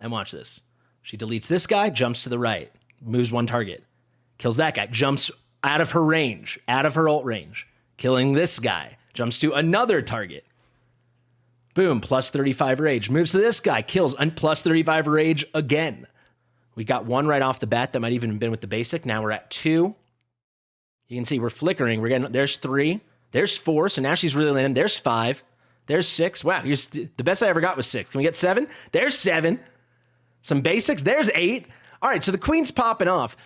And watch this. She deletes this guy, jumps to the right, moves one target, kills that guy, jumps out of her range, out of her ult range, killing this guy, jumps to another target. Boom, plus 35 rage, moves to this guy, kills, and plus 35 rage again. We got one right off the bat that might even have been with the basic. Now we're at 2. You can see we're flickering. We're getting, there's 3, there's 4. So now she's really landing. There's 5, there's 6. Wow, the best I ever got was 6. Can we get 7? There's 7. Some basics. There's 8. All right, so the queen's popping off.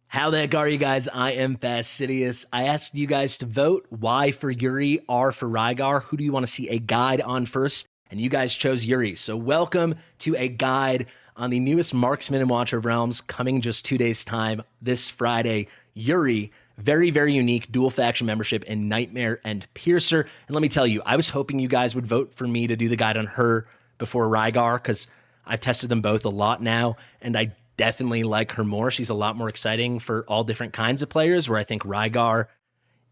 How the heck are you guys? I am Fastidious. I asked you guys to vote. Y for Yuri, R for Rygar. Who do you want to see a guide on first? And you guys chose Yuri. So welcome to a guide on the newest Marksman and Watcher of Realms, coming just 2 days' time this Friday. Yuri, very, very unique dual faction membership in Nightmare and Piercer. And let me tell you, I was hoping you guys would vote for me to do the guide on her before Rygar, because I've tested them both a lot now, and I definitely like her more. She's a lot more exciting for all different kinds of players, where I think Rygar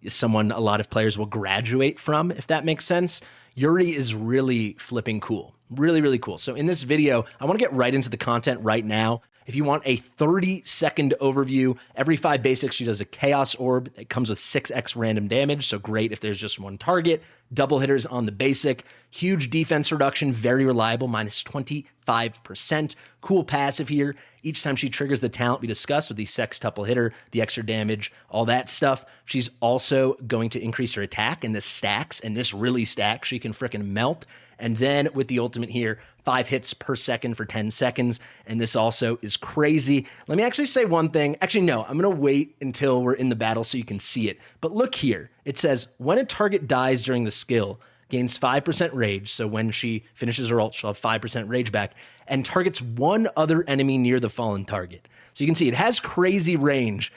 is someone a lot of players will graduate from, if that makes sense. Yuri is really flipping cool. Really, really cool. So in this video, I want to get right into the content right now. If you want a 30-second overview, every 5 basics, she does a Chaos Orb. It comes with 6x random damage, so great if there's just one target. Double hitters on the basic. Huge defense reduction, very reliable, minus 25%. Cool passive here. Each time she triggers the talent we discussed with the sextuple hitter, the extra damage, all that stuff. She's also going to increase her attack, and this stacks, and this really stacks. She can frickin' melt. And then with the ultimate here, 5 hits per second for 10 seconds. And this also is crazy. Let me actually say one thing. Actually, no, I'm going to wait until we're in the battle so you can see it. But look here. It says, when a target dies during the skill, gains 5% rage. So when she finishes her ult, she'll have 5% rage back, and targets one other enemy near the fallen target. So you can see it has crazy range.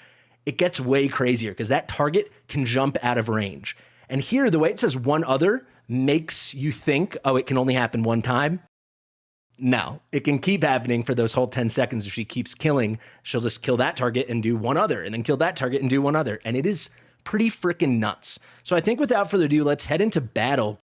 It gets way crazier because that target can jump out of range. And here, the way it says one other makes you think, oh, it can only happen one time. No, it can keep happening for those whole 10 seconds. If she keeps killing, she'll just kill that target and do one other, and then kill that target and do one other. And it is pretty freaking nuts. So I think without further ado, let's head into battle.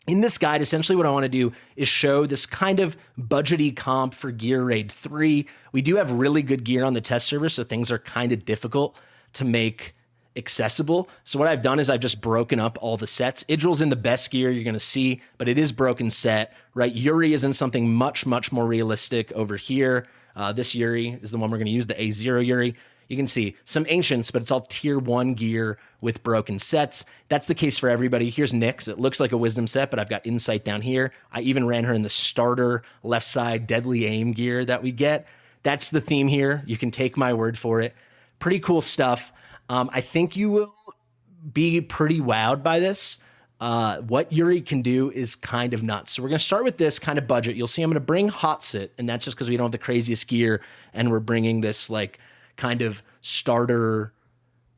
In this guide, essentially what I want to do is show this kind of budgety comp for Gear Raid 3. We do have really good gear on the test server, so things are kind of difficult to make accessible. So what I've done is I've just broken up all the sets. Idril's in the best gear you're going to see, but it is broken set, right? Yuri is in something much, much more realistic over here. This Yuri is the one we're going to use, the A0 Yuri. You can see some ancients, but it's all tier 1 gear with broken sets. That's the case for everybody. Here's Nyx. It looks like a wisdom set, but I've got insight down here. I even ran her in the starter left side deadly aim gear that we get. That's the theme here. You can take my word for it. Pretty cool stuff. I think you will be pretty wowed by this. What Yuri can do is kind of nuts. So we're going to start with this kind of budget. You'll see I'm going to bring Hot Sit, and that's just because we don't have the craziest gear, and we're bringing this like kind of starter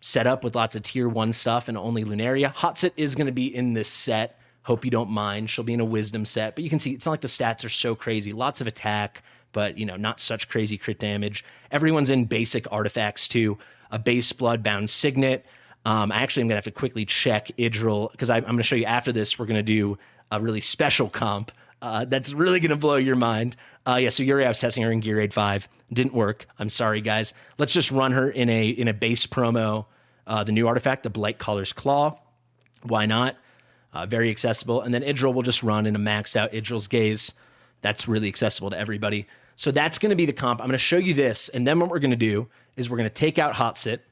setup with lots of tier 1 stuff and only Lunaria. Hot Sit is going to be in this set. Hope you don't mind. She'll be in a wisdom set, but you can see it's not like the stats are so crazy. Lots of attack, but you know, not such crazy crit damage. Everyone's in basic artifacts too. A base Bloodbound Signet. Actually, I'm going to have to quickly check Idril, because I'm going to show you after this, we're going to do a really special comp that's really going to blow your mind. Yeah, so Yuri, I was testing her in Gear Raid 5. Didn't work. I'm sorry, guys. Let's just run her in a base promo, the new artifact, the Blight Caller's Claw. Why not? Very accessible. And then Idril will just run in a maxed out Idril's Gaze. That's really accessible to everybody. So that's going to be the comp. I'm going to show you this, and then what we're going to do is we're going to take out Hot Sit.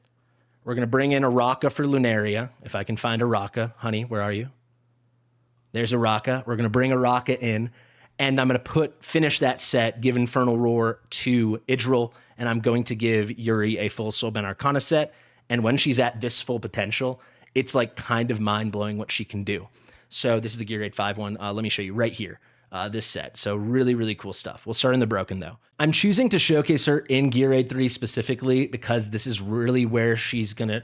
We're going to bring in a Raka for Lunaria, if I can find a Raka. Honey, where are you? There's a Raka. We're going to bring a Raka in, and I'm going to finish that set, give Infernal Roar to Idril, and I'm going to give Yuri a full Soulbound Arcana set. And when she's at this full potential, it's like kind of mind-blowing what she can do. So this is the Gear Raid 5 one. Let me show you right here. This set. So really, really cool stuff. We'll start in the broken though. I'm choosing to showcase her in Gear Raid 3 specifically because this is really where she's going to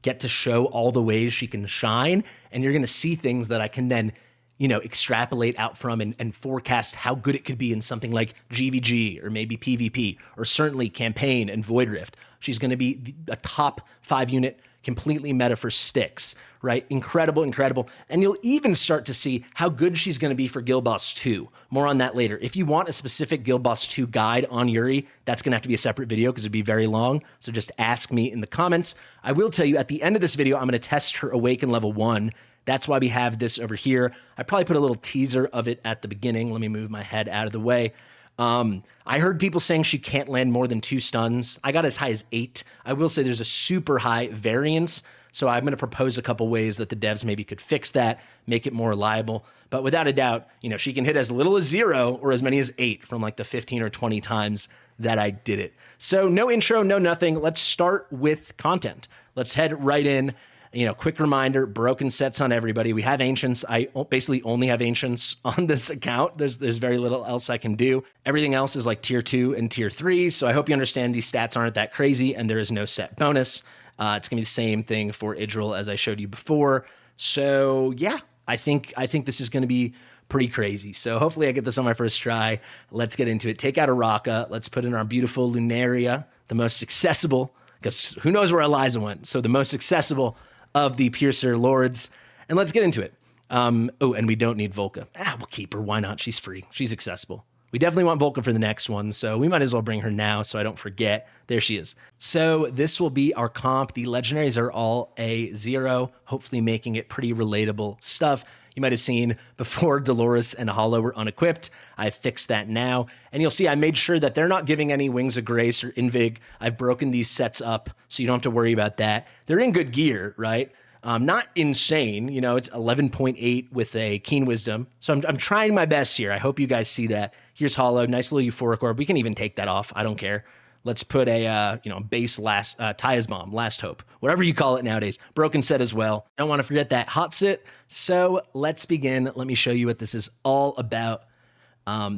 get to show all the ways she can shine. And you're going to see things that I can then, you know, extrapolate out from and forecast how good it could be in something like GVG or maybe PvP or certainly Campaign and Void Rift. She's going to be a top 5 unit completely meta for sticks, right? Incredible, incredible. And you'll even start to see how good she's going to be for Guild Boss 2. More on that later. If you want a specific Guild Boss 2 guide on Yuri, that's going to have to be a separate video because it'd be very long. So just ask me in the comments. I will tell you at the end of this video, I'm going to test her Awaken level 1. That's why we have this over here. I probably put a little teaser of it at the beginning. Let me move my head out of the way. I heard people saying she can't land more than 2 stuns. I got as high as 8. I will say there's a super high variance, so I'm going to propose a couple ways that the devs maybe could fix that, make it more reliable. But without a doubt, you know, she can hit as little as 0 or as many as 8 from like the 15 or 20 times that I did it. So no intro, no nothing. Let's start with content. Let's head right in. You know, quick reminder, broken sets on everybody. We have Ancients. I basically only have Ancients on this account. There's very little else I can do. Everything else is like tier 2 and tier 3. So I hope you understand these stats aren't that crazy and there is no set bonus. It's gonna be the same thing for Idril as I showed you before. So yeah, I think this is gonna be pretty crazy. So hopefully I get this on my first try. Let's get into it. Take out Araka. Let's put in our beautiful Lunaria, the most accessible, because who knows where Eliza went. So the most accessible of the Piercer Lords. And let's get into it. Oh, and we don't need Volca. We'll keep her. Why not? She's free. She's accessible. We definitely want Volca for the next one, so we might as well bring her now so I don't forget. There she is. So this will be our comp. The legendaries are all A0, hopefully making it pretty relatable stuff. You might have seen before Dolores and Hollow were unequipped. I fixed that now. And you'll see I made sure that they're not giving any Wings of Grace or Invig. I've broken these sets up so you don't have to worry about that. They're in good gear, right? Not insane. You know, it's 11.8 with a Keen Wisdom. So I'm trying my best here. I hope you guys see that. Here's Hollow. Nice little Euphoric Orb. We can even take that off. I don't care. Let's put a, base last, Ty's Bomb, Last Hope, whatever you call it nowadays. Broken set as well. Don't want to forget that hot sit. So let's begin. Let me show you what this is all about.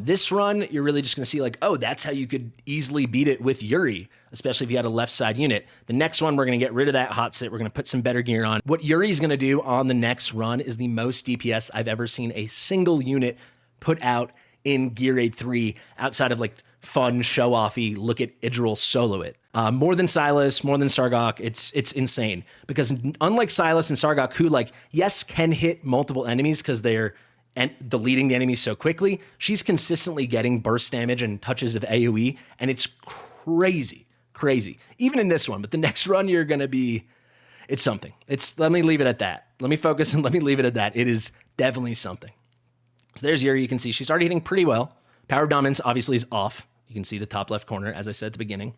This run, you're really just going to see like, oh, that's how you could easily beat it with Yuri, especially if you had a left side unit. The next one, we're going to get rid of that hot sit. We're going to put some better gear on. What Yuri's going to do on the next run is the most DPS I've ever seen a single unit put out in Gear Raid 3 outside of like fun, show-offy, look at Idril solo it. More than Silas, more than Sargok, it's insane. Because unlike Silas and Sargok, who like, yes, can hit multiple enemies because they're deleting the enemies so quickly, she's consistently getting burst damage and touches of AoE, and it's crazy, crazy. Even in this one, but the next run you're gonna be, it's something. Let me leave it at that. Let me focus and let me leave it at that. It is definitely something. So there's Yuri, you can see she's already hitting pretty well. Power of Dominance obviously is off. You can see the top left corner, as I said at the beginning.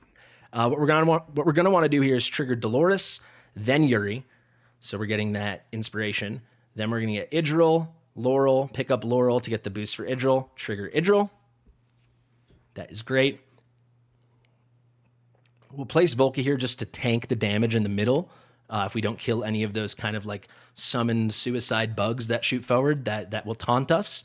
What we're gonna want to do here is trigger Dolores, then Yuri. So we're getting that inspiration. Then we're gonna get Idril, Laurel, pick up Laurel to get the boost for Idril, trigger Idril. That is great. We'll place Volca here just to tank the damage in the middle. If we don't kill any of those kind of like summoned suicide bugs that shoot forward, that will taunt us.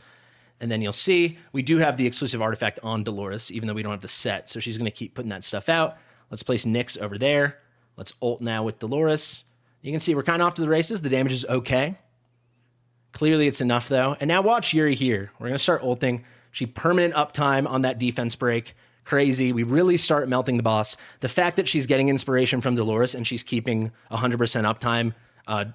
And then you'll see we do have the exclusive artifact on Dolores, even though we don't have the set. So she's going to keep putting that stuff out. Let's place Nyx over there. Let's ult now with Dolores. You can see we're kind of off to the races. The damage is okay. Clearly it's enough though. And now watch Yuri here. We're going to start ulting. She permanent uptime on that defense break. Crazy. We really start melting the boss. The fact that she's getting inspiration from Dolores and she's keeping 100% uptime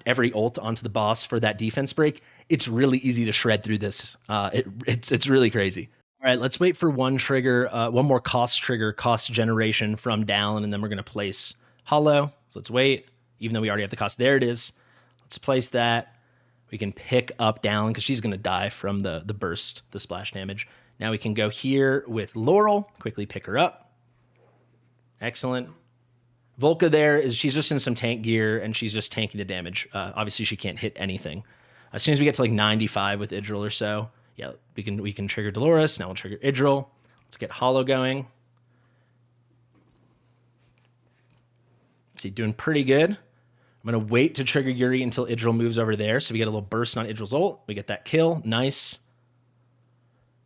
every ult onto the boss for that defense break, it's really easy to shred through this. It's really crazy. All right, let's wait for one more cost trigger, cost generation from Dallin, and then we're going to place Hollow. So let's wait, even though we already have the cost. There it is. Let's place that. We can pick up Dallin because she's going to die from the burst, the splash damage. Now we can go here with Laurel, quickly pick her up. Excellent. Volca she's just in some tank gear, and she's just tanking the damage. Obviously, she can't hit anything. As soon as we get to like 95 with Idril or so, yeah, we can trigger Dolores. Now we'll trigger Idril. Let's get Hollow going. Let's see, doing pretty good. I'm going to wait to trigger Yuri until Idril moves over there, so we get a little burst on Idril's ult. We get that kill. Nice.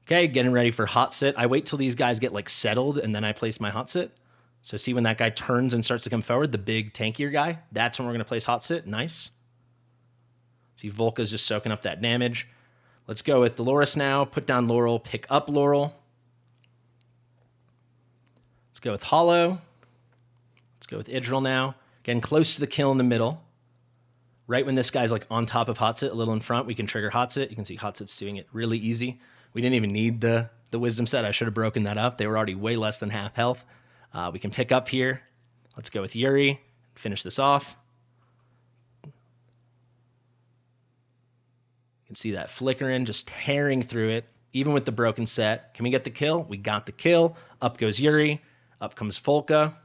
Okay, getting ready for hot sit. I wait till these guys get like settled, and then I place my hot sit. So see when that guy turns and starts to come forward, the big tankier guy, that's when we're going to place hot sit. Nice. See, Volca's just soaking up that damage. Let's go with Dolores now. Put down Laurel, pick up Laurel. Let's go with Hollow. Let's go with Idril now. Getting close to the kill in the middle. Right when this guy's like on top of Hotsit, a little in front, we can trigger Hotsit. You can see Hotsit's doing it really easy. We didn't even need the wisdom set. I should have broken that up. They were already way less than half health. We can pick up here. Let's go with Yuri. Finish this off. You can see that flickering, just tearing through it, even with the broken set. Can we get the kill? We got the kill. Up goes Yuri. Up comes Folka.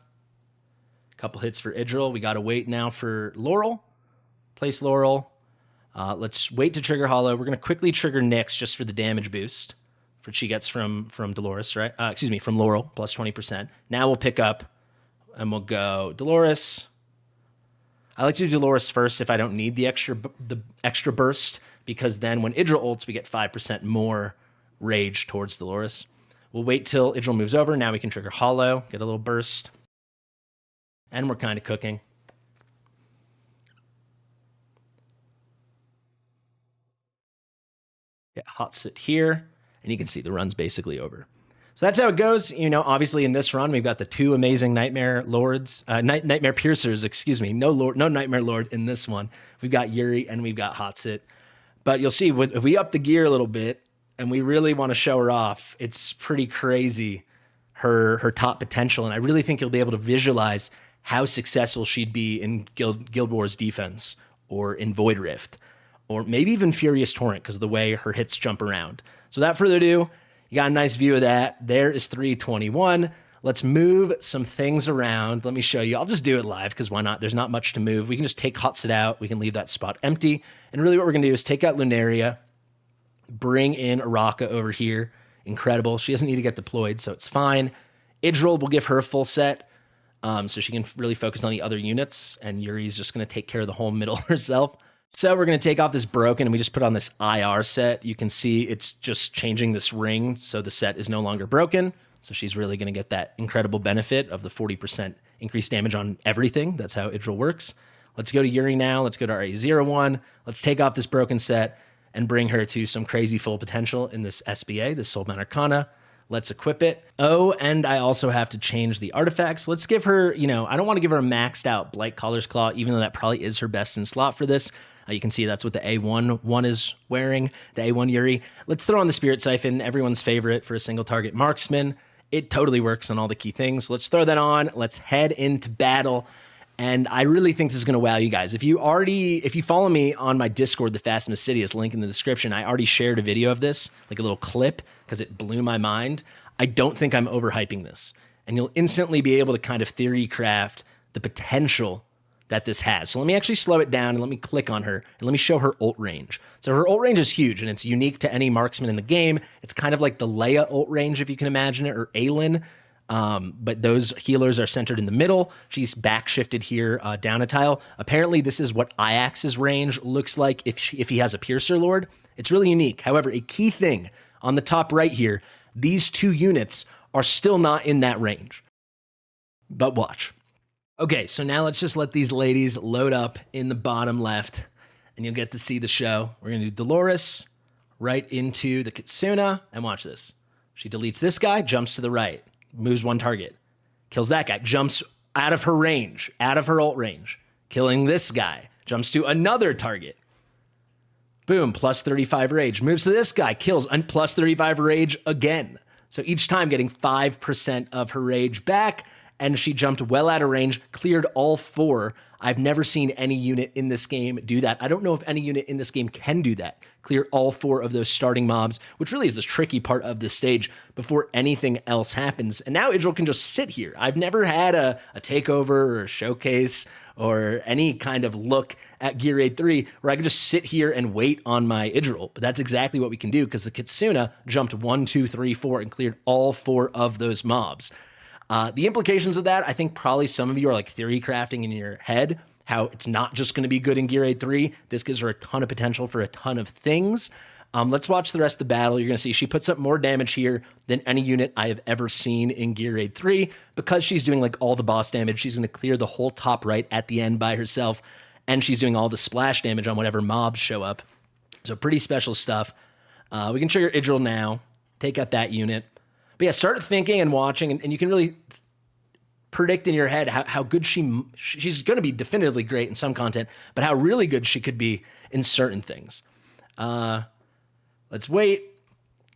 Couple hits for Idril. We got to wait now for Laurel. Place Laurel. Let's wait to trigger Hollow. We're going to quickly trigger Nyx just for the damage boost. For what she gets from Dolores, right? From Laurel, plus 20%. Now we'll pick up and we'll go Dolores. I like to do Dolores first if I don't need the extra burst, because then when Idril ults, we get 5% more rage towards Dolores. We'll wait till Idril moves over. Now we can trigger Hollow, get a little burst. And we're kind of cooking. Yeah, Hotsit here. And you can see the run's basically over. So that's how it goes. You know, obviously in this run, we've got the two amazing Nightmare Lords, Nightmare Piercers, excuse me. No Nightmare Lord in this one. We've got Yuri and we've got Hotsit. But you'll see, if we up the gear a little bit and we really want to show her off, it's pretty crazy, her top potential. And I really think you'll be able to visualize how successful she'd be in Guild Wars defense or in Void Rift, or maybe even Furious Torrent because of the way her hits jump around. So without further ado, you got a nice view of that. There is 321. Let's move some things around. Let me show you. I'll just do it live because why not? There's not much to move. We can just take Hotsit out. We can leave that spot empty. And really what we're going to do is take out Lunaria, bring in Araka over here. Incredible. She doesn't need to get deployed, so it's fine. Idril will give her a full set so she can really focus on the other units, and Yuri's just going to take care of the whole middle herself. So we're going to take off this broken and we just put on this IR set. You can see it's just changing this ring. So the set is no longer broken. So she's really going to get that incredible benefit of the 40% increased damage on everything. That's how Idril works. Let's go to Yuri now. Let's go to RA01. Let's take off this broken set and bring her to some crazy full potential in this SBA, this Soulbound Arcana. Let's equip it. Oh, and I also have to change the artifacts. Let's give her, you know, I don't want to give her a maxed out Blight Caller's Claw, even though that probably is her best in slot for this. You can see that's what the A1 one is wearing, the A1 Yuri. Let's throw on the Spirit Siphon, everyone's favorite for a single target Marksman. It totally works on all the key things. Let's throw that on. Let's head into battle. And I really think this is going to wow you guys. If you follow me on my Discord, the Fastidious link in the description, I already shared a video of this, like a little clip, because it blew my mind. I don't think I'm overhyping this. And you'll instantly be able to kind of theory craft the potential that this has. So let me actually slow it down and let me click on her and let me show her ult range. So her ult range is huge and it's unique to any marksman in the game. It's kind of like the Leia ult range, if you can imagine it, or Aelin. But those healers are centered in the middle. She's back shifted here down a tile. Apparently this is what Iax's range looks like if he has a Piercer Lord. It's really unique. However, a key thing on the top right here, these two units are still not in that range. But watch. Okay, so now let's just let these ladies load up in the bottom left, and you'll get to see the show. We're going to do Dolores right into the Kitsuna, and watch this. She deletes this guy, jumps to the right, moves one target, kills that guy, jumps out of her range, out of her ult range, killing this guy, jumps to another target. Boom, plus 35 rage, moves to this guy, kills, and plus 35 rage again. So each time getting 5% of her rage back, and she jumped well out of range, cleared all four. I've never seen any unit in this game do that. I don't know if any unit in this game can do that. Clear all four of those starting mobs, which really is the tricky part of this stage before anything else happens. And now Idril can just sit here. I've never had a takeover or a showcase or any kind of look at Gear Raid 3 where I can just sit here and wait on my Idril. But that's exactly what we can do because the Kitsuna jumped 1, 2, 3, 4 and cleared all four of those mobs. The implications of that, I think probably some of you are like theory crafting in your head, how it's not just going to be good in Gear Raid 3. This gives her a ton of potential for a ton of things. Let's watch the rest of the battle. You're going to see she puts up more damage here than any unit I have ever seen in Gear Raid 3. Because she's doing like all the boss damage, she's going to clear the whole top right at the end by herself. And she's doing all the splash damage on whatever mobs show up. So pretty special stuff. We can trigger Idril now, take out that unit. But yeah, start thinking and watching, and you can really predict in your head how good she's going to be definitively great in some content, but how really good she could be in certain things. Let's wait.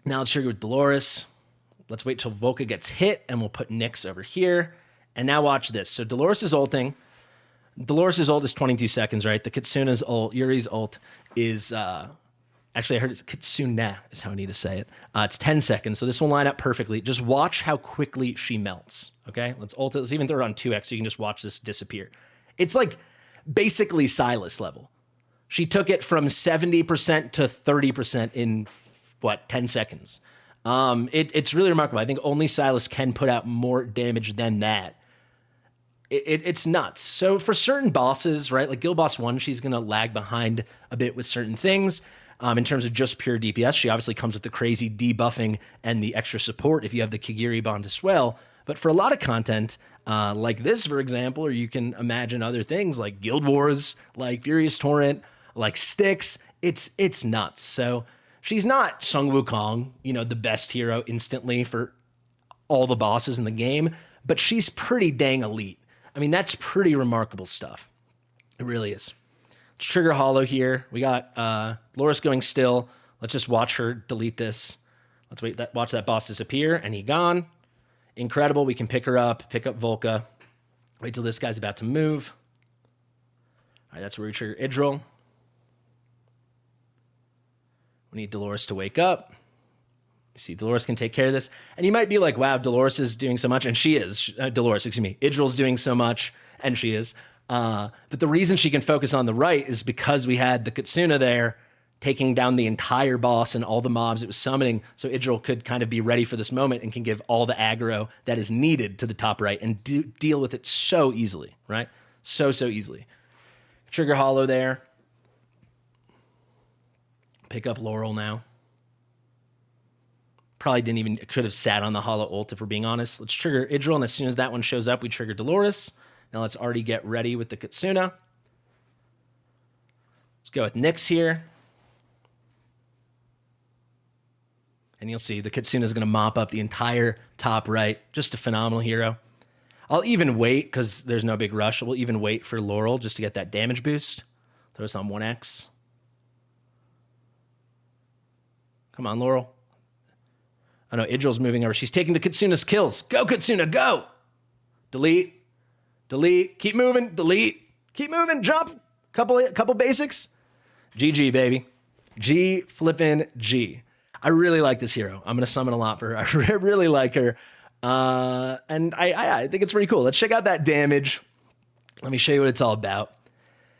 Now let's trigger with Dolores. Let's wait till Volca gets hit, and we'll put Nyx over here. And now watch this. So Dolores is ulting. Dolores' ult is 22 seconds, right? The Kitsuna's ult, Yuri's ult is, actually I heard it's Kitsune is how I need to say it. It's 10 seconds, so this will line up perfectly. Just watch how quickly she melts, okay? Let's ult it. Let's even throw it on 2x so you can just watch this disappear. It's like basically Silas level. She took it from 70% to 30% in, 10 seconds. It's really remarkable. I think only Silas can put out more damage than that. It's nuts. So for certain bosses, right, like Guild Boss 1, she's going to lag behind a bit with certain things. In terms of just pure DPS, she obviously comes with the crazy debuffing and the extra support if you have the Kigiri bond as well. But for a lot of content, like this, for example, or you can imagine other things like Guild Wars, like Furious Torrent, like Styx, it's nuts. So she's not Sung Wukong, the best hero instantly for all the bosses in the game, but she's pretty dang elite. I mean, that's pretty remarkable stuff. It really is. Let's trigger Hollow here. We got Loris going still. Let's just watch her delete this. Let's watch that boss disappear, and he gone. Incredible. We can pick her up, pick up Volca. Wait till this guy's about to move. All right, that's where we trigger Idril. We need Dolores to wake up. You see, Dolores can take care of this. And you might be like, wow, Dolores is doing so much. And she is. Idril's doing so much. And she is. But the reason she can focus on the right is because we had the Kitsuna there taking down the entire boss and all the mobs it was summoning. So Idril could kind of be ready for this moment and can give all the aggro that is needed to the top right and deal with it so easily, right? So easily. Trigger Hollow there. Pick up Laurel now. Probably could have sat on the Hollow ult if we're being honest. Let's trigger Idril, and as soon as that one shows up, we trigger Dolores. Now let's already get ready with the Kitsuna. Let's go with Nyx here. And you'll see the Kitsuna is going to mop up the entire top right. Just a phenomenal hero. I'll even wait, because there's no big rush. We'll even wait for Laurel just to get that damage boost. Throw us on 1x. Come on, Laurel. Oh no, Idril's moving over. She's taking the Kitsuna's kills. Go, Kitsuna, go! Delete. Keep moving. Delete. Keep moving. Jump. Couple basics. GG, baby. G flippin' G. I really like this hero. I'm going to summon a lot for her. I really like her. And I think it's pretty cool. Let's check out that damage. Let me show you what it's all about.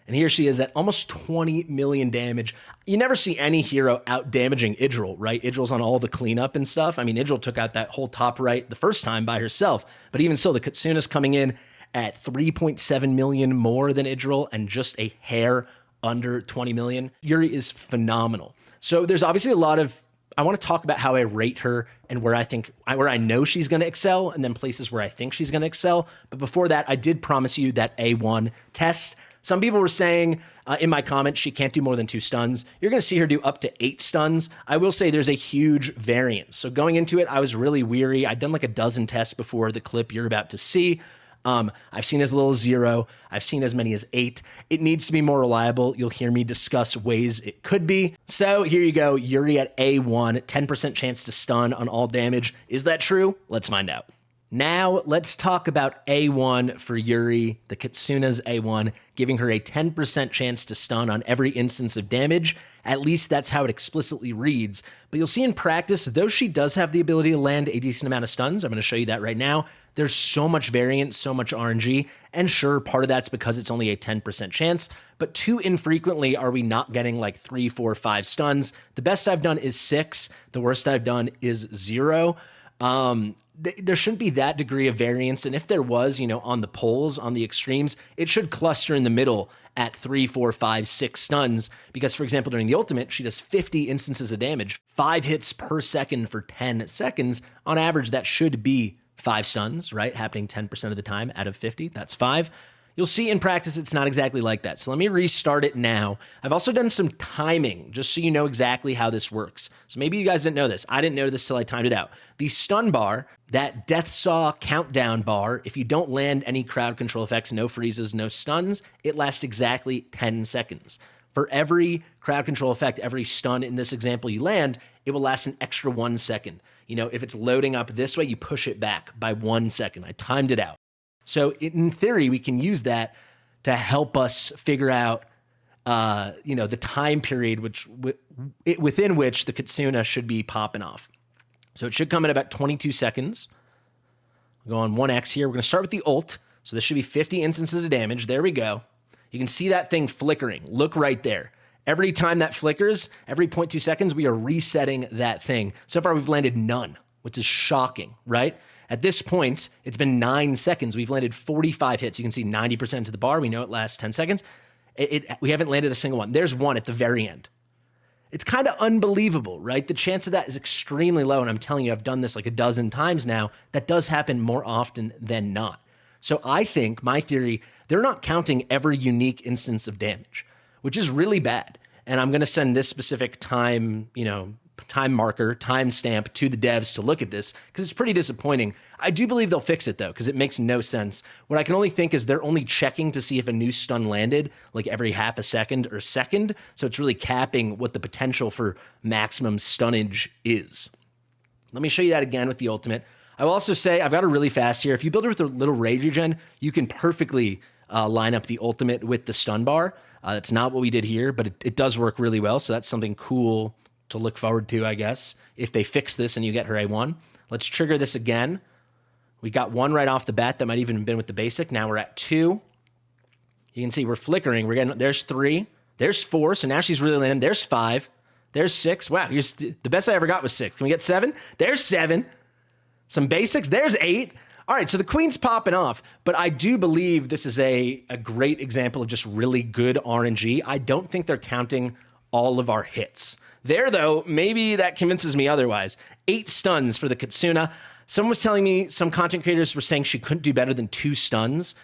And here she is at almost 20 million damage. You never see any hero out damaging Idril, right? Idril's on all the cleanup and stuff. I mean, Idril took out that whole top right the first time by herself. But even still, the Kitsuna's coming in at 3.7 million more than Idril and just a hair under 20 million. Yuri is phenomenal. So there's obviously a lot of, I want to talk about how I rate her and where I know she's going to excel, and then places where I think she's going to excel. But before that, I did promise you that A1 test. Some people were saying in my comments she can't do more than 2 stuns. You're going to see her do up to 8 stuns. I will say there's a huge variance. So going into it, I was really weary. I'd done like a dozen tests before the clip you're about to see. I've seen as little as 0. I've seen as many as 8. It needs to be more reliable. You'll hear me discuss ways it could be. So here you go. Yuri at A1, 10% chance to stun on all damage. Is that true? Let's find out. Now, let's talk about A1 for Yuri, the Kitsuna's A1, giving her a 10% chance to stun on every instance of damage. At least that's how it explicitly reads. But you'll see in practice, though she does have the ability to land a decent amount of stuns, I'm going to show you that right now, there's so much variance, so much RNG, and sure, part of that's because it's only a 10% chance, but too infrequently are we not getting like 3, 4, 5 stuns. The best I've done is 6. The worst I've done is 0. There shouldn't be that degree of variance. And if there was, on the poles, on the extremes, it should cluster in the middle at 3, 4, 5, 6 stuns. Because, for example, during the ultimate, she does 50 instances of damage, 5 hits per second for 10 seconds. On average, that should be 5 stuns, right? Happening 10% of the time out of 50. That's 5. You'll see in practice it's not exactly like that. So let me restart it now. I've also done some timing just so you know exactly how this works. So maybe you guys didn't know this. I didn't know this till I timed it out. The stun bar, that death saw countdown bar, if you don't land any crowd control effects, no freezes, no stuns, it lasts exactly 10 seconds. For every crowd control effect, every stun in this example you land, it will last an extra 1 second. You know, if it's loading up this way, you push it back by 1 second. I timed it out. So in theory, we can use that to help us figure out, the time period within which the Kitsuna should be popping off. So it should come in about 22 seconds. We'll go on 1x here. We're going to start with the ult. So this should be 50 instances of damage. There we go. You can see that thing flickering. Look right there. Every time that flickers, every 0.2 seconds, we are resetting that thing. So far, we've landed none, which is shocking, right? At this point, it's been 9 seconds. We've landed 45 hits. You can see 90% to the bar. We know it lasts 10 seconds. We haven't landed a single one. There's one at the very end. It's kind of unbelievable, right? The chance of that is extremely low. And I'm telling you, I've done this like a dozen times now. That does happen more often than not. So I think, my theory, they're not counting every unique instance of damage, which is really bad. And I'm going to send this specific time marker, timestamp to the devs to look at this because it's pretty disappointing. I do believe they'll fix it though, because it makes no sense. What I can only think is they're only checking to see if a new stun landed like every half a second or second. So it's really capping what the potential for maximum stunnage is. Let me show you that again with the ultimate. I will also say I've got it really fast here. If you build it with a little rage regen, you can perfectly line up the ultimate with the stun bar. That's not what we did here, but it does work really well. So that's something cool to look forward to, I guess, if they fix this and you get her A1. Let's trigger this again. We got one right off the bat. That might even have been with the basic. Now we're at 2. You can see we're flickering. We're getting, there's 3. There's 4. So now she's really landing. There's 5. There's 6. Wow, the best I ever got was 6. Can we get 7? There's 7. Some basics. There's 8. All right, so the queen's popping off, but I do believe this is a great example of just really good RNG. I don't think they're counting all of our hits. There, though, maybe that convinces me otherwise. 8 stuns for the Kitsuna. Someone was telling me, some content creators were saying she couldn't do better than 2 stuns.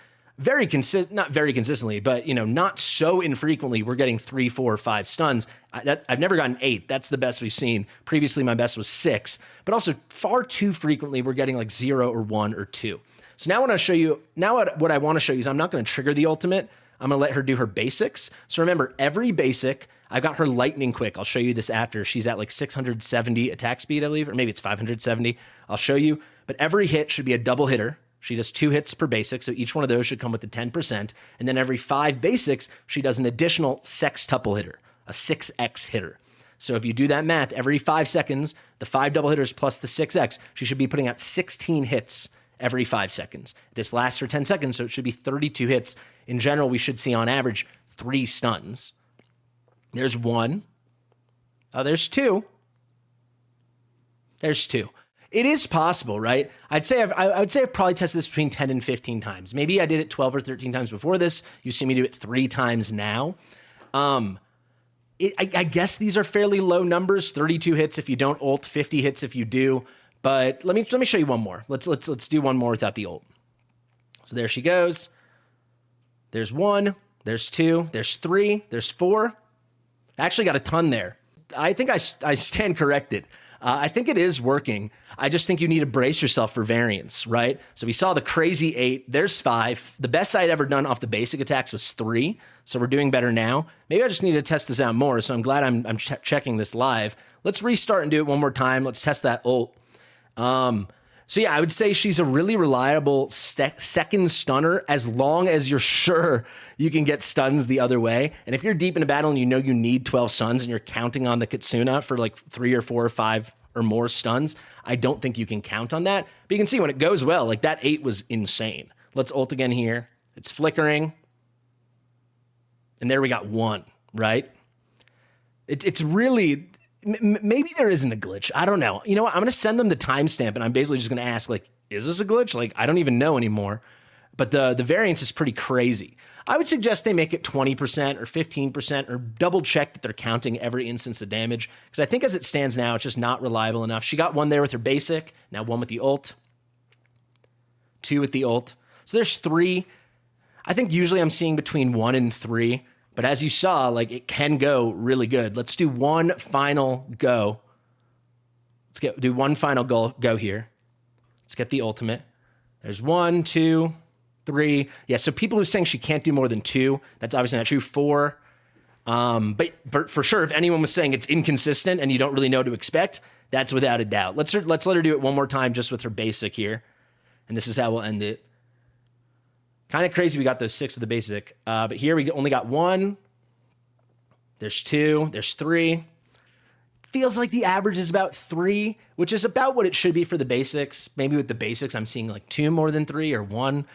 Not very consistently, but not so infrequently. We're getting 3, 4, 5 stuns. I've never gotten 8. That's the best we've seen. Previously, my best was 6. But also, far too frequently, we're getting like 0 or 1 or 2. So now what I want to show you is I'm not going to trigger the ultimate. I'm going to let her do her basics. So remember, every basic, I've got her lightning quick. I'll show you this after. She's at like 670 attack speed, I believe, or maybe it's 570. I'll show you. But every hit should be a double hitter. She does 2 hits per basic, so each one of those should come with a 10%. And then every 5 basics, she does an additional sextuple hitter, a 6x hitter. So if you do that math, every 5 seconds, the 5 double hitters plus the 6x, she should be putting out 16 hits every 5 seconds. This lasts for 10 seconds, so it should be 32 hits. In general, we should see on average 3 stuns. There's 1. Oh, there's 2. There's 2. It is possible, right? I would say I've probably tested this between 10 and 15 times. Maybe I did it 12 or 13 times before this. You see me do it 3 times now. I guess these are fairly low numbers. 32 hits if you don't ult, 50 hits if you do. But let me show you one more. Let's do one more without the ult. So there she goes. There's 1. There's 2. There's 3. There's 4. I actually got a ton there. I think I stand corrected. I think it is working. I just think you need to brace yourself for variance, right? So we saw the crazy 8. There's 5. The best I'd ever done off the basic attacks was 3. So we're doing better now. Maybe I just need to test this out more. So I'm glad I'm checking this live. Let's restart and do it one more time. Let's test that ult. So yeah, I would say she's a really reliable second stunner as long as you're sure you can get stuns the other way. And if you're deep in a battle and you know you need 12 stuns and you're counting on the Kitsuna for like 3 or 4 or 5 or more stuns, I don't think you can count on that. But you can see when it goes well, like that 8 was insane. Let's ult again here. It's flickering. And there we got 1, right? It's really... Maybe there isn't a glitch. I don't know. You know what? I'm going to send them the timestamp, and I'm basically just going to ask, like, is this a glitch? Like, I don't even know anymore. But the variance is pretty crazy. I would suggest they make it 20% or 15% or double check that they're counting every instance of damage. Because I think as it stands now, it's just not reliable enough. She got 1 there with her basic. Now 1 with the ult. 2 with the ult. So there's 3. I think usually I'm seeing between 1 and 3, but as you saw, like it can go really good. Let's do one final go. Do one final go here. Let's get the ultimate. There's 1, 2, 3. Yeah, so people who are saying she can't do more than 2, that's obviously not true. 4. But for sure, if anyone was saying it's inconsistent and you don't really know what to expect, that's without a doubt. Let's let her do it one more time just with her basic here. And this is how we'll end it. Kind of crazy we got those 6 of the basic. But here we only got 1. There's 2. There's 3. Feels like the average is about 3, which is about what it should be for the basics. Maybe with the basics, I'm seeing like 2 more than 3 or 1.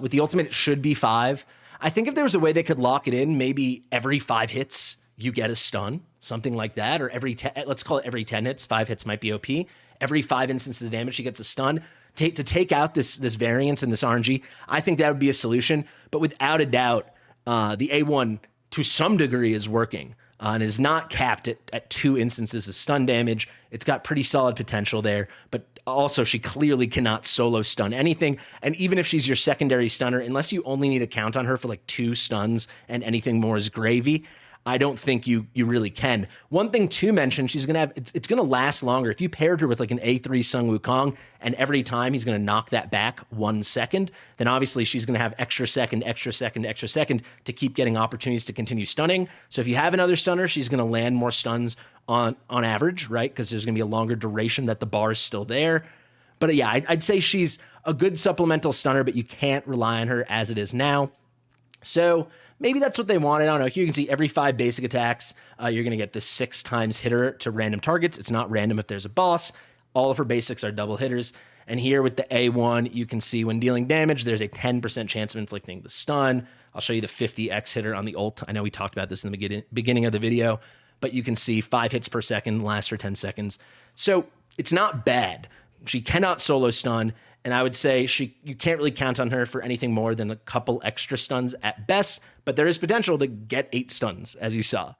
With the ultimate, it should be 5. I think if there was a way they could lock it in, maybe every 5 hits, you get a stun, something like that. Or every let's call it every 10 hits, 5 hits might be OP. Every 5 instances of damage, she gets a stun. To take out this variance and this RNG, I think that would be a solution. But without a doubt, the A1 to some degree is working. And is not capped at 2 instances of stun damage. It's got pretty solid potential there, but also she clearly cannot solo stun anything. And even if she's your secondary stunner, unless you only need to count on her for like 2 stuns and anything more is gravy, I don't think you really can. One thing to mention, she's gonna have it's gonna last longer. If you paired her with like an A3 Sung Wukong, and every time he's gonna knock that back 1 second, then obviously she's gonna have extra second to keep getting opportunities to continue stunning. So if you have another stunner, she's gonna land more stuns on average, right? Because there's gonna be a longer duration that the bar is still there. But yeah, I'd say she's a good supplemental stunner, but you can't rely on her as it is now. So maybe that's what they wanted. I don't know. Here you can see every 5 basic attacks, you're going to get this 6 times hitter to random targets. It's not random if there's a boss. All of her basics are double hitters. And here with the A1, you can see when dealing damage, there's a 10% chance of inflicting the stun. I'll show you the 50x hitter on the ult. I know we talked about this in the beginning of the video, but you can see 5 hits per second, lasts for 10 seconds. So it's not bad. She cannot solo stun. And I would say you can't really count on her for anything more than a couple extra stuns at best, but there is potential to get 8 stuns, as you saw.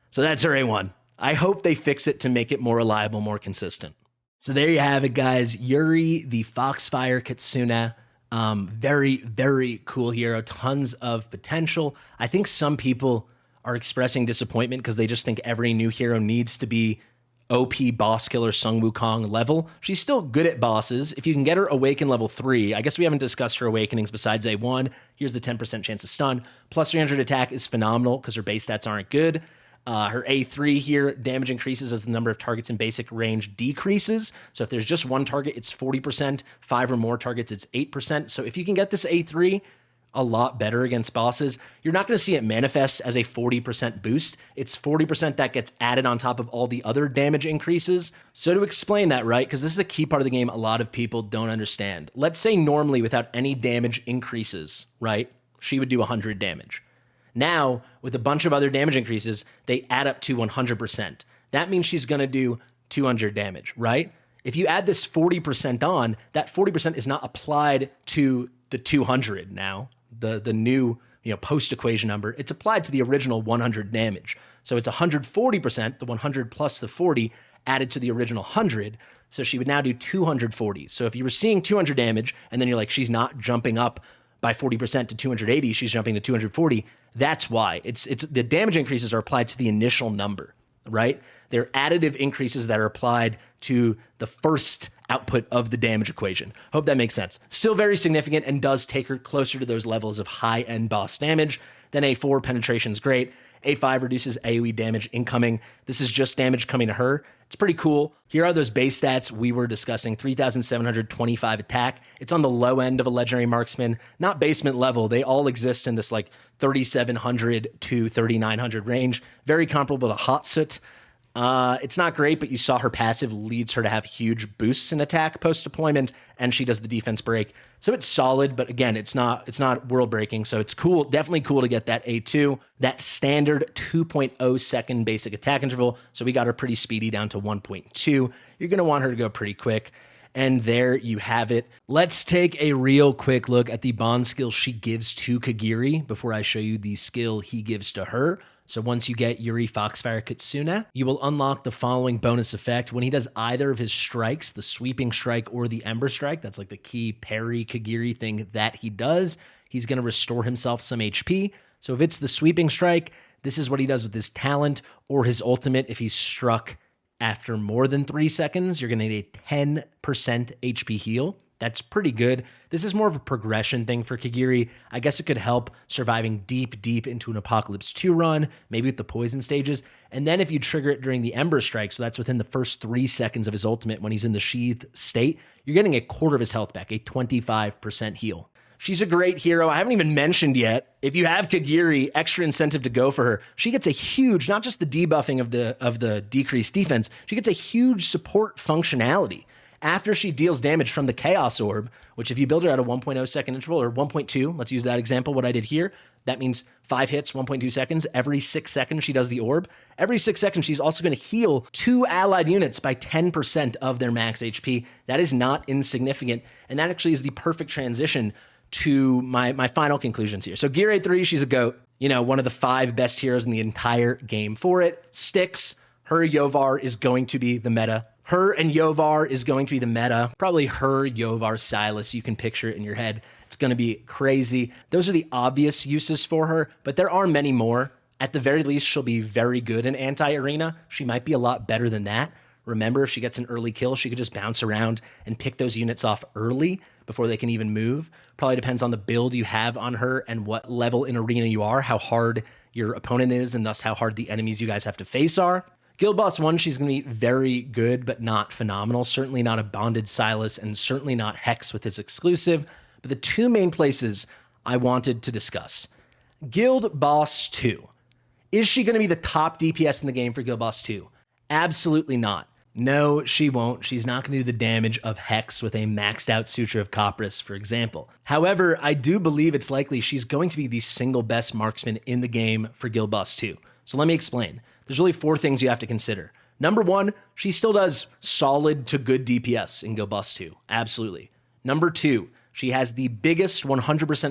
So that's her A1. I hope they fix it to make it more reliable, more consistent. So there you have it, guys. Yuri, the Foxfire Kitsune. Very, very cool hero. Tons of potential. I think some people are expressing disappointment because they just think every new hero needs to be OP boss killer Sung Wukong level. She's still good at bosses. If you can get her awaken level 3, I guess we haven't discussed her awakenings besides A1. Here's the 10% chance of stun. Plus 300 attack is phenomenal because her base stats aren't good. Her A3 here, damage increases as the number of targets in basic range decreases. So if there's just one target, it's 40%. 5 or more targets, it's 8%. So if you can get this A3 a lot better against bosses, you're not going to see it manifest as a 40% boost. It's 40% that gets added on top of all the other damage increases. So to explain that, right, because this is a key part of the game a lot of people don't understand. Let's say normally without any damage increases, right, she would do 100 damage. Now, with a bunch of other damage increases, they add up to 100%. That means she's going to do 200 damage, right? If you add this 40% on, that 40% is not applied to the 200 now. The new, post equation number, it's applied to the original 100 damage. So it's 140%, the 100 plus the 40 added to the original 100. So she would now do 240. So if you were seeing 200 damage and then you're like, she's not jumping up by 40% to 280, she's jumping to 240. That's why it's the damage increases are applied to the initial number, right? They're additive increases that are applied to the first output of the damage equation. Hope that makes sense. Still very significant and does take her closer to those levels of high-end boss damage. Then A4 penetration is great. A5 reduces AoE damage incoming. This is just damage coming to her. It's pretty cool. Here are those base stats we were discussing. 3,725 attack. It's on the low end of a legendary marksman, not basement level. They all exist in this like 3,700 to 3,900 range. Very comparable to Hotsoot. It's not great, but you saw her passive leads her to have huge boosts in attack post-deployment, and she does the defense break. So it's solid, but again, it's not world-breaking, so it's cool, definitely cool to get that A2, that standard 2.0 second basic attack interval, so we got her pretty speedy down to 1.2. You're going to want her to go pretty quick. And there you have it. Let's take a real quick look at the bond skill she gives to Kagiri before I show you the skill he gives to her. So once you get Yuri Foxfire Kitsune, you will unlock the following bonus effect. When he does either of his strikes, the sweeping strike or the ember strike, that's like the key parry Kagiri thing that he does, he's going to restore himself some HP. So if it's the sweeping strike, this is what he does with his talent or his ultimate. If he's struck after more than 3 seconds, you're going to need a 10% HP heal. That's pretty good. This is more of a progression thing for Kagiri. I guess it could help surviving deep into an Apocalypse 2 run, maybe with the poison stages. And then if you trigger it during the Ember Strike, so that's within the first 3 seconds of his ultimate when he's in the sheathed state, you're getting a quarter of his health back, a 25% heal. She's a great hero. I haven't even mentioned yet, if you have Kagiri, extra incentive to go for her. She gets a huge, not just the debuffing of the decreased defense, she gets a huge support functionality. After she deals damage from the Chaos Orb, which if you build her at a 1.0 second interval, or 1.2, let's use that example, what I did here, that means 5 hits, 1.2 seconds. Every 6 seconds she does the orb. Every 6 seconds she's also going to heal 2 allied units by 10% of their max HP. That is not insignificant, and that actually is the perfect transition to my final conclusions here. So Gear 8-3, she's a GOAT. You know, one of the 5 best heroes in the entire game for it. Sticks, her Yovar is going to be the meta. Her and Yovar is going to be the meta. Probably her, Yovar, Silas. You can picture it in your head. It's going to be crazy. Those are the obvious uses for her, but there are many more. At the very least, she'll be very good in anti-arena. She might be a lot better than that. Remember, if she gets an early kill, she could just bounce around and pick those units off early before they can even move. Probably depends on the build you have on her and what level in arena you are, how hard your opponent is, and thus how hard the enemies you guys have to face are. Guild Boss 1, she's going to be very good, but not phenomenal. Certainly not a bonded Silas, and certainly not Hex with his exclusive. But the 2 main places I wanted to discuss. Guild Boss 2. Is she going to be the top DPS in the game for Guild Boss 2? Absolutely not. No, she won't. She's not going to do the damage of Hex with a maxed out Suture of Copris, for example. However, I do believe it's likely she's going to be the single best marksman in the game for Guild Boss 2. So let me explain. There's really 4 things you have to consider. Number 1, she still does solid to good DPS in Guild Boss 2. Absolutely. Number 2, she has the biggest 100%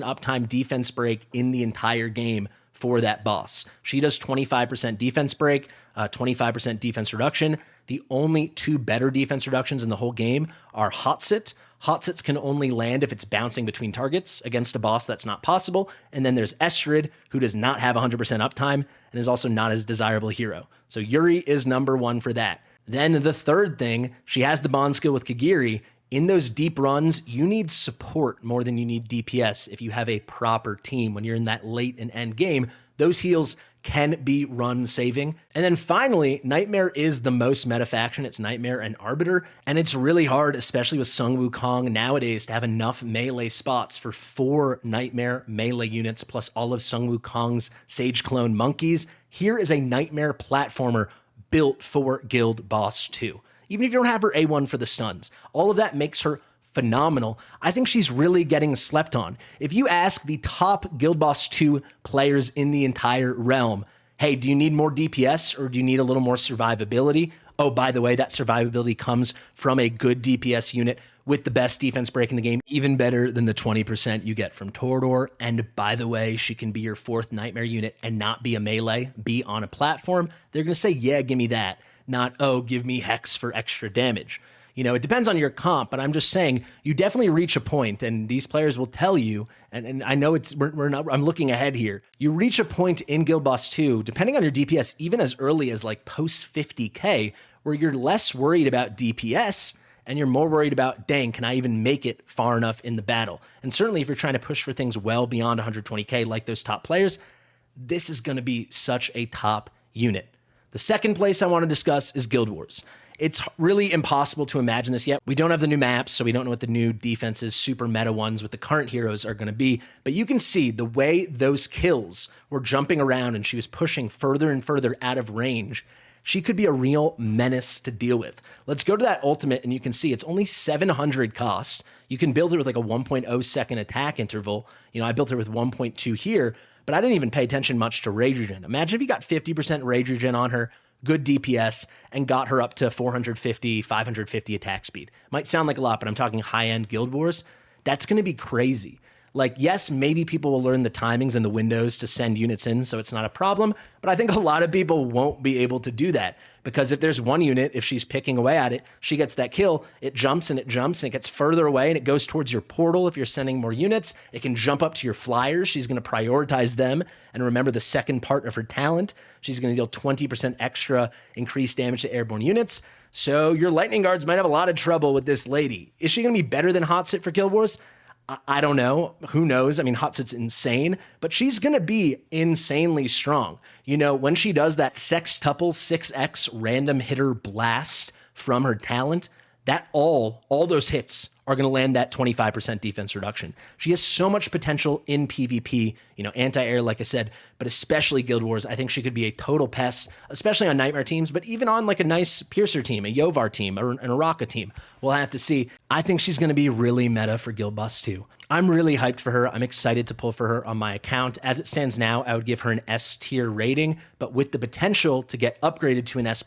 uptime defense break in the entire game for that boss. She does 25% defense break, 25% defense reduction. The only 2 better defense reductions in the whole game are Hot Sit. Hot Sits can only land if it's bouncing between targets. Against a boss, that's not possible. And then there's Estrid, who does not have 100% uptime and is also not as desirable hero. So Yuri is number 1 for that. Then the third thing, she has the bond skill with Kagiri. In those deep runs, you need support more than you need DPS if you have a proper team. When you're in that late and end game, those heals can be run saving. And then finally, Nightmare is the most meta faction. It's Nightmare and Arbiter, and it's really hard, especially with Sun Wukong nowadays, to have enough melee spots for 4 Nightmare melee units plus all of Sun Wukong's Sage Clone monkeys. Here is a Nightmare platformer built for Guild Boss 2. Even if you don't have her A1 for the stuns, all of that makes her phenomenal. I think she's really getting slept on. If you ask the top Guild Boss 2 players in the entire realm, hey, do you need more DPS or do you need a little more survivability? Oh, by the way, that survivability comes from a good DPS unit with the best defense break in the game, even better than the 20% you get from Torador. And by the way, she can be your 4th Nightmare unit and not be a melee, be on a platform. They're going to say, yeah, give me that. Not, oh, give me Hex for extra damage. You know, it depends on your comp, but I'm just saying you definitely reach a point, and these players will tell you, and I know we're not, I'm looking ahead here. You reach a point in Guild Boss 2, depending on your DPS, even as early as like post 50K, where you're less worried about DPS and you're more worried about, dang, can I even make it far enough in the battle? And certainly if you're trying to push for things well beyond 120K like those top players, this is going to be such a top unit. The second place I want to discuss is Guild Wars. It's really impossible to imagine this yet. We don't have the new maps, so we don't know what the new defenses, super meta ones with the current heroes are going to be. But you can see the way those kills were jumping around and she was pushing further and further out of range. She could be a real menace to deal with. Let's go to that ultimate, and you can see it's only 700 cost. You can build her with like a 1.0 second attack interval. You know, I built her with 1.2 here, but I didn't even pay attention much to rage regen. Imagine if you got 50% rage regen on her, good DPS, and got her up to 450, 550 attack speed. Might sound like a lot, but I'm talking high-end Guild Wars. That's going to be crazy. Like, yes, maybe people will learn the timings and the windows to send units in, so it's not a problem. But I think a lot of people won't be able to do that, because if there's one unit, if she's picking away at it, she gets that kill, it jumps and it jumps and it gets further away and it goes towards your portal. If you're sending more units, it can jump up to your flyers. She's going to prioritize them. And remember the second part of her talent, she's going to deal 20% extra increased damage to airborne units. So your lightning guards might have a lot of trouble with this lady. Is she going to be better than Hot Sit for Guild Wars? I don't know. Who knows? I mean, Hot Sit's insane, but she's going to be insanely strong. You know, when she does that sextuple 6x random hitter blast from her talent, that all those hits are going to land that 25% defense reduction. She has so much potential in PvP, you know, anti-air, like I said, but especially Guild Wars. I think she could be a total pest, especially on Nightmare teams, but even on like a nice Piercer team, a Yovar team, or an Araka team. We'll have to see. I think she's going to be really meta for Guild Bus too. I'm really hyped for her. I'm excited to pull for her on my account. As it stands now, I would give her an S tier rating, but with the potential to get upgraded to an S+,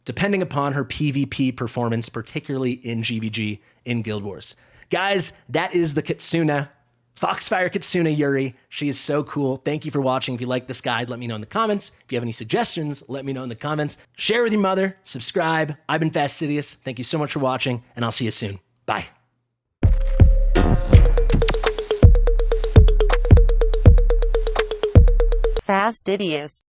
depending upon her PvP performance, particularly in GVG in Guild Wars. Guys, that is the Kitsuna, Foxfire Kitsuna Yuri. She is so cool. Thank you for watching. If you like this guide, let me know in the comments. If you have any suggestions, let me know in the comments. Share with your mother, subscribe. I've been Fastidious. Thank you so much for watching, and I'll see you soon. Bye. Fastidious.